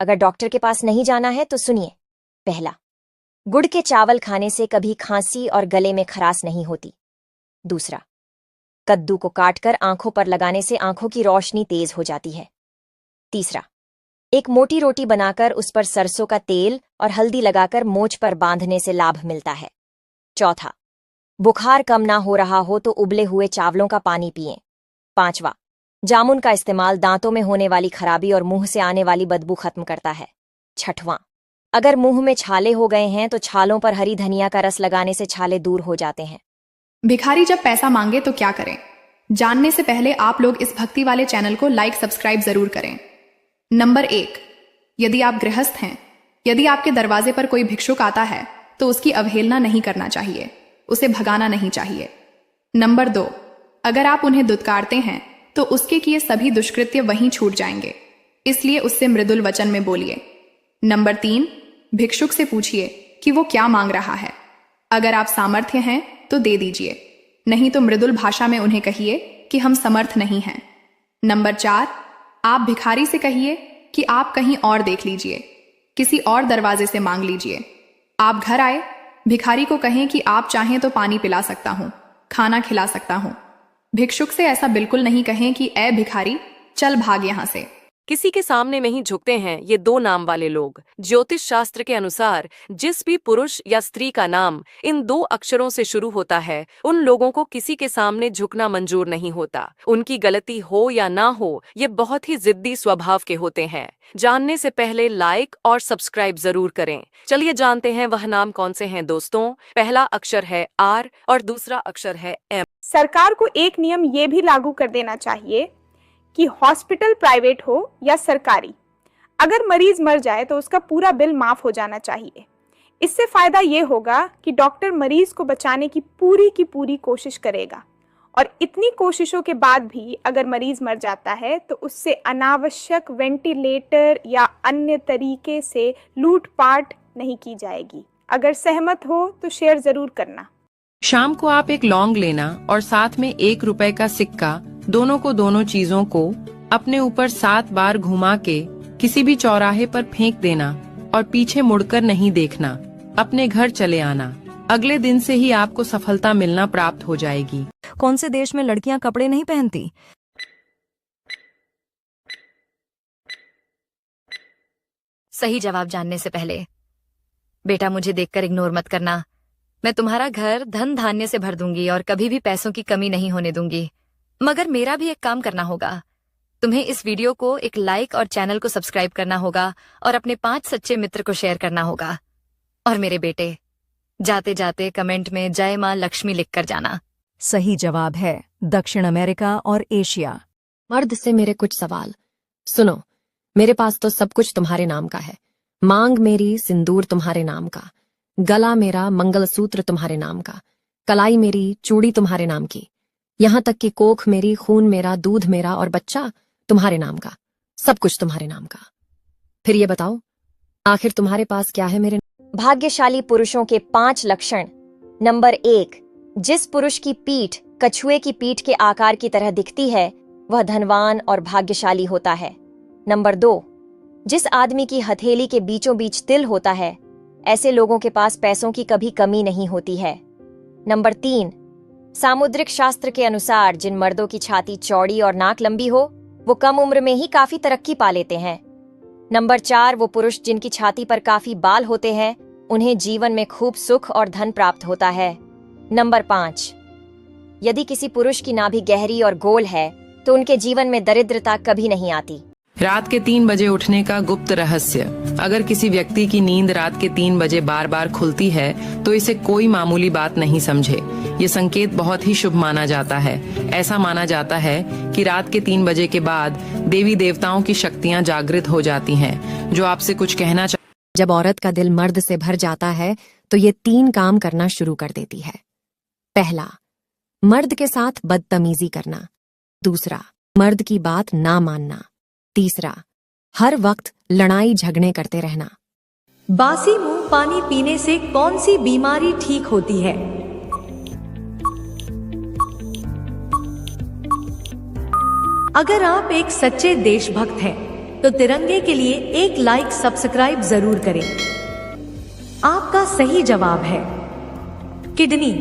अगर डॉक्टर के पास नहीं जाना है तो सुनिए। पहला, गुड़ के चावल खाने से कभी खांसी और गले में खराश नहीं होती। दूसरा, कद्दू को काटकर आंखों पर लगाने से आंखों की रोशनी तेज हो जाती है। तीसरा, एक मोटी रोटी बनाकर उस पर सरसों का तेल और हल्दी लगाकर मोछ पर बांधने से लाभ मिलता है। चौथा, बुखार कम ना हो रहा हो तो उबले हुए चावलों का पानी पिएं। पांचवा, जामुन का इस्तेमाल दांतों में होने वाली खराबी और मुंह से आने वाली बदबू खत्म करता है। छठवां, अगर मुंह में छाले हो गए हैं तो छालों पर हरी धनिया का रस लगाने से छाले दूर हो जाते हैं। भिखारी जब पैसा मांगे तो क्या करें, जानने से पहले आप लोग इस भक्ति वाले चैनल को लाइक सब्सक्राइब जरूर करें। नंबर 1, यदि आप गृहस्थ हैं, यदि आपके दरवाजे पर कोई भिक्षुक आता है तो उसकी अवहेलना नहीं करना चाहिए, उसे भगाना नहीं चाहिए। नंबर 2, अगर आप उन्हें दुत्कारते हैं तो उसके किए सभी दुष्कृत्य वहीं छूट जाएंगे, इसलिए उससे मृदुल वचन में बोलिए। नंबर 3, भिक्षुक से पूछिए कि वो क्या मांग रहा है। अगर आप सामर्थ्य हैं तो दे दीजिए, नहीं तो मृदुल भाषा में उन्हें कहिए कि हम समर्थ नहीं हैं। नंबर 4, आप भिखारी से कहिए कि आप कहीं और देख लीजिए, किसी और दरवाजे से मांग लीजिए। आप घर आए, भिखारी को कहें कि आप चाहें तो पानी पिला सकता हूं, खाना खिला सकता हूं। भिक्षुक से ऐसा बिल्कुल नहीं कहें कि ए भिखारी चल भाग यहां से। किसी के सामने नहीं झुकते हैं ये 2 नाम वाले लोग। ज्योतिष शास्त्र के अनुसार जिस भी पुरुष या स्त्री का नाम इन 2 अक्षरों से शुरू होता है उन लोगों को किसी के सामने झुकना मंजूर नहीं होता। उनकी गलती हो या ना हो, ये बहुत ही जिद्दी स्वभाव के होते हैं। जानने से पहले लाइक और सब्सक्राइब जरूर करें। चलिए जानते हैं वह नाम कौन से हैं दोस्तों। पहला अक्षर है आर और दूसरा अक्षर है एम। सरकार को एक नियम ये भी लागू कर देना चाहिए कि हॉस्पिटल प्राइवेट हो या सरकारी, अगर मरीज मर जाए तो उसका पूरा बिल माफ हो जाना चाहिए। इससे फायदा ये होगा कि डॉक्टर मरीज को बचाने की पूरी कोशिश करेगा, और इतनी कोशिशों के बाद भी अगर मरीज मर जाता है तो उससे अनावश्यक वेंटिलेटर या अन्य तरीके से लूटपाट नहीं की जाएगी। अगर सहमत हो तो शेयर जरूर करना। शाम को आप एक लौंग लेना और साथ में 1 रुपए का सिक्का, दोनों चीजों को अपने ऊपर 7 बार घुमा के किसी भी चौराहे पर फेंक देना और पीछे मुड़कर नहीं देखना। अपने घर चले आना। अगले दिन से ही आपको सफलता मिलना प्राप्त हो जाएगी। कौन से देश में लड़कियां कपड़े नहीं पहनती? सही जवाब जानने से पहले बेटा मुझे देखकर इग्नोर मत करना। मैं तुम्हारा घर धन धान्य से भर दूंगी और कभी भी पैसों की कमी नहीं होने दूंगी। मगर मेरा भी एक काम करना होगा। तुम्हें इस वीडियो को एक लाइक और चैनल को सब्सक्राइब करना होगा और अपने 5 सच्चे मित्र को शेयर करना होगा। और मेरे बेटे, जाते जाते कमेंट में जय मां लक्ष्मी लिखकर जाना। सही जवाब है दक्षिण अमेरिका और एशिया। मर्द से मेरे कुछ सवाल सुनो। मेरे पास तो सब कुछ तुम्हारे नाम का है। मांग मेरी सिंदूर तुम्हारे नाम का, गला मेरा मंगलसूत्र तुम्हारे नाम का, कलाई मेरी चूड़ी तुम्हारे नाम की, यहाँ तक कि कोख मेरी, खून मेरा, दूध मेरा और बच्चा तुम्हारे नाम का। सब कुछ तुम्हारे नाम का। फिर ये बताओ आखिर तुम्हारे पास क्या है मेरे? भाग्यशाली पुरुषों के 5 लक्षण। नंबर 1, जिस पुरुष की पीठ कछुए की पीठ के आकार की तरह दिखती है वह धनवान और भाग्यशाली होता है। नंबर 2, जिस आदमी की हथेली के बीचों बीच तिल होता है ऐसे लोगों के पास पैसों की कभी कमी नहीं होती है। नंबर 3, सामुद्रिक शास्त्र के अनुसार जिन मर्दों की छाती चौड़ी और नाक लंबी हो वो कम उम्र में ही काफी तरक्की पा लेते हैं। नंबर 4, वो पुरुष जिनकी छाती पर काफी बाल होते हैं उन्हें जीवन में खूब सुख और धन प्राप्त होता है। नंबर 5, यदि किसी पुरुष की नाभि गहरी और गोल है तो उनके जीवन में दरिद्रता कभी नहीं आती। रात के 3 बजे उठने का गुप्त रहस्य। अगर किसी व्यक्ति की नींद रात के 3 बजे बार बार खुलती है तो इसे कोई मामूली बात नहीं समझे। ये संकेत बहुत ही शुभ माना जाता है। ऐसा माना जाता है कि रात के 3 बजे के बाद देवी देवताओं की शक्तियां जागृत हो जाती हैं जो आपसे कुछ कहना जब औरत का दिल मर्द से भर जाता है तो ये 3 काम करना शुरू कर देती है। पहला, मर्द के साथ बदतमीजी करना। दूसरा, मर्द की बात ना मानना। तीसरा, हर वक्त लड़ाई झगड़े करते रहना। बासी मुंह पानी पीने से कौन सी बीमारी ठीक होती है? अगर आप एक सच्चे देशभक्त हैं तो तिरंगे के लिए एक लाइक सब्सक्राइब जरूर करें। आपका सही जवाब है किडनी।